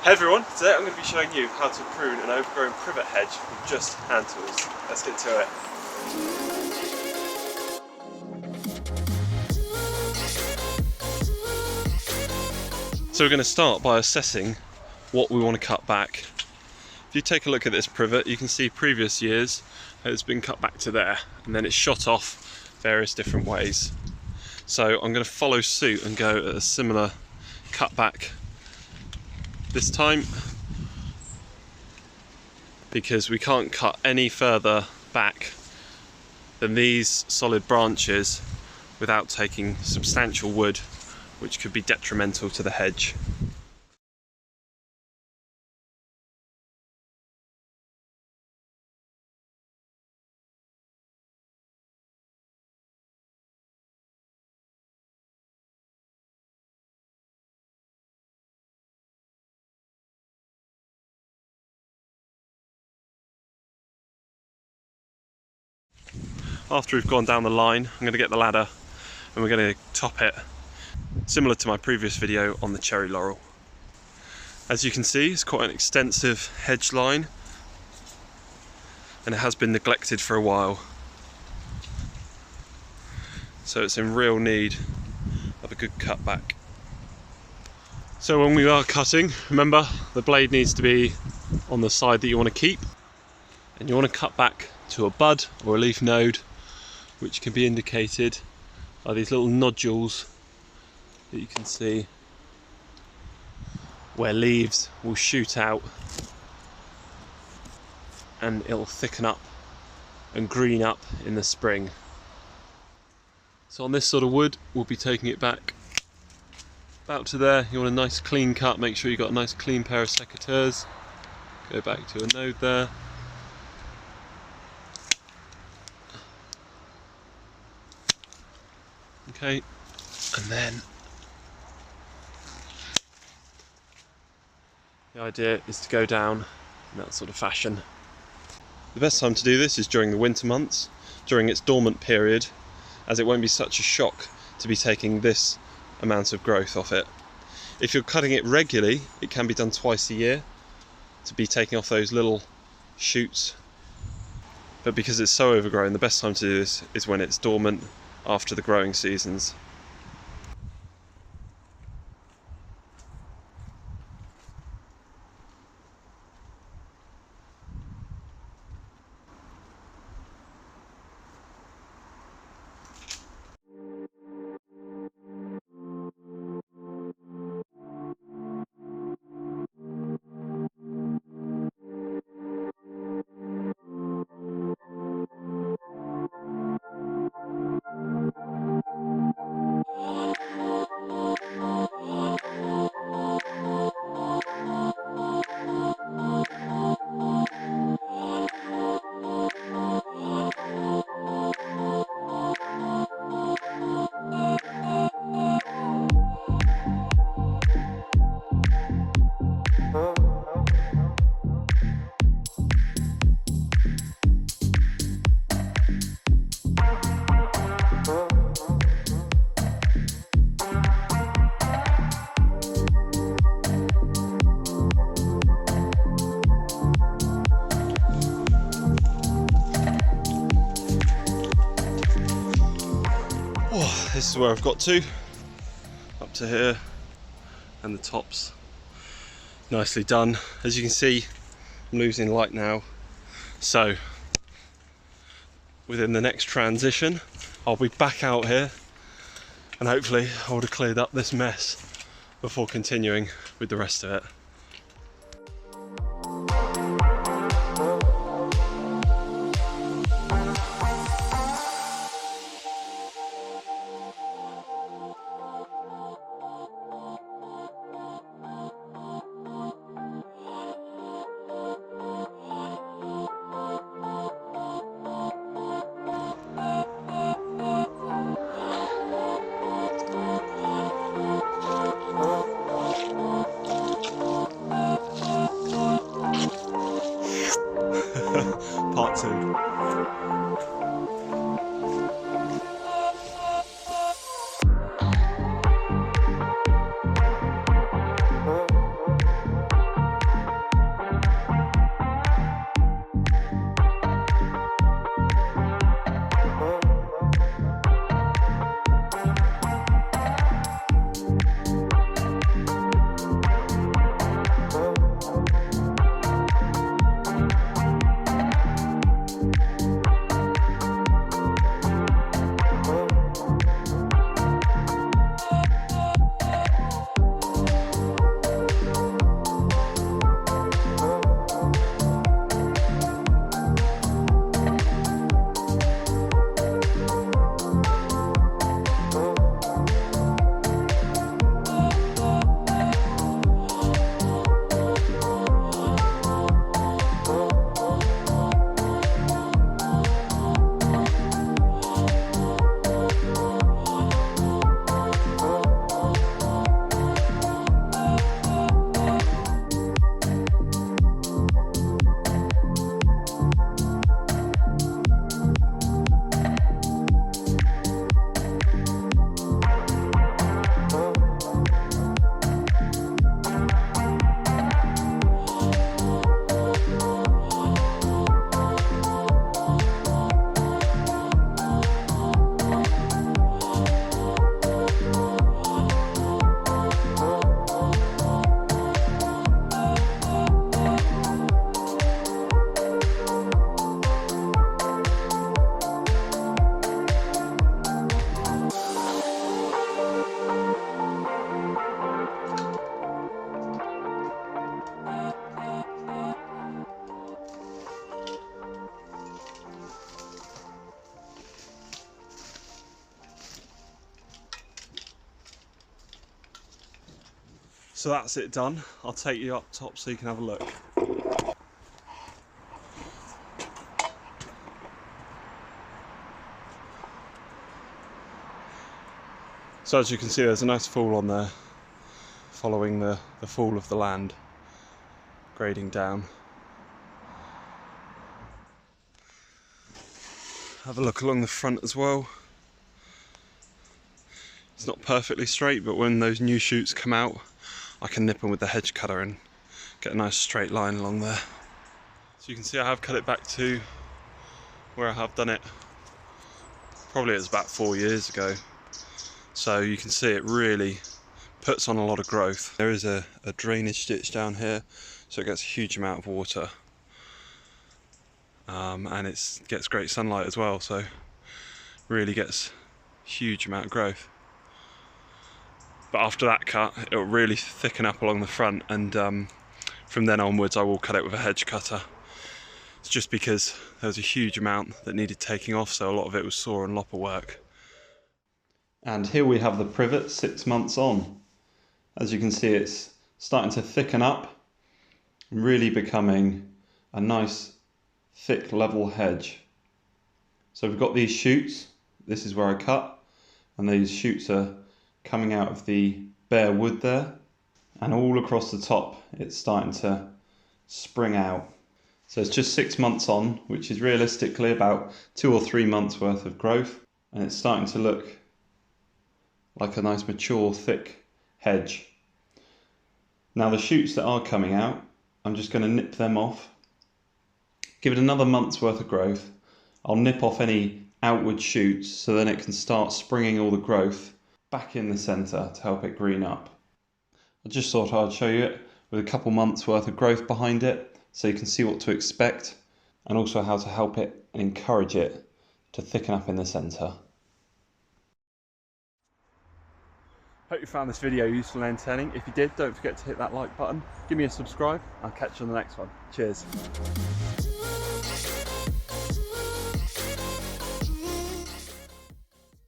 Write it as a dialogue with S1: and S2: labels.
S1: Hey everyone, today I'm going to be showing you how to prune an overgrown privet hedge with just hand tools. Let's get to it. So we're going to start by assessing what we want to cut back. If you take a look at this privet, you can see previous years it's been cut back to there and then it's shot off various different ways. So I'm going to follow suit and go at a similar cut back this time, because we can't cut any further back than these solid branches without taking substantial wood, which could be detrimental to the hedge. After we've gone down the line, I'm going to get the ladder and we're going to top it, similar to my previous video on the cherry laurel. As you can see, it's quite an extensive hedge line and it has been neglected for a while, so it's in real need of a good cut back. So when we are cutting, remember the blade needs to be on the side that you want to keep, and you want to cut back to a bud or a leaf node, which can be indicated by these little nodules that you can see where leaves will shoot out and it'll thicken up and green up in the spring. So on this sort of wood, we'll be taking it back about to there. You want a nice clean cut, make sure you've got a nice clean pair of secateurs. Go back to a node there. Okay, and then the idea is to go down in that sort of fashion. The best time to do this is during the winter months, during its dormant period, as it won't be such a shock to be taking this amount of growth off it. If you're cutting it regularly, it can be done twice a year to be taking off those little shoots. But because it's so overgrown, the best time to do this is when it's dormant, after the growing seasons. This is where I've got to, up to here, and the top's nicely done. As you can see, I'm losing light now, so within the next transition I'll be back out here and hopefully I would have cleared up this mess before continuing with the rest of it. Part 2. So that's it done. I'll take you up top so you can have a look. So as you can see, there's a nice fall on there, following the fall of the land, grading down. Have a look along the front as well. It's not perfectly straight, but when those new shoots come out, I can nip them with the hedge cutter and get a nice straight line along there. So you can see I have cut it back to where I have done it. Probably it was about 4 years ago. So you can see it really puts on a lot of growth. There is a drainage ditch down here, so it gets a huge amount of water. And it gets great sunlight as well, so really gets a huge amount of growth. But after that cut, it'll really thicken up along the front, and from then onwards I will cut it with a hedge cutter. It's just because there was a huge amount that needed taking off, so a lot of it was saw and lopper work. And here we have the privet 6 months on. As you can see, it's starting to thicken up and really becoming a nice thick level hedge. So we've got these shoots. This is where I cut, and these shoots are coming out of the bare wood there, and all across the top it's starting to spring out. So it's just 6 months on, which is realistically about 2 or 3 months worth of growth, and it's starting to look like a nice mature thick hedge. Now the shoots that are coming out, I'm just going to nip them off, give it another month's worth of growth. I'll nip off any outward shoots so then it can start springing all the growth back in the centre to help it green up. I just thought I'd show you it with a couple months worth of growth behind it so you can see what to expect, and also how to help it and encourage it to thicken up in the centre. Hope you found this video useful and entertaining. If you did, don't forget to hit that like button, give me a subscribe, I'll catch you on the next one. Cheers.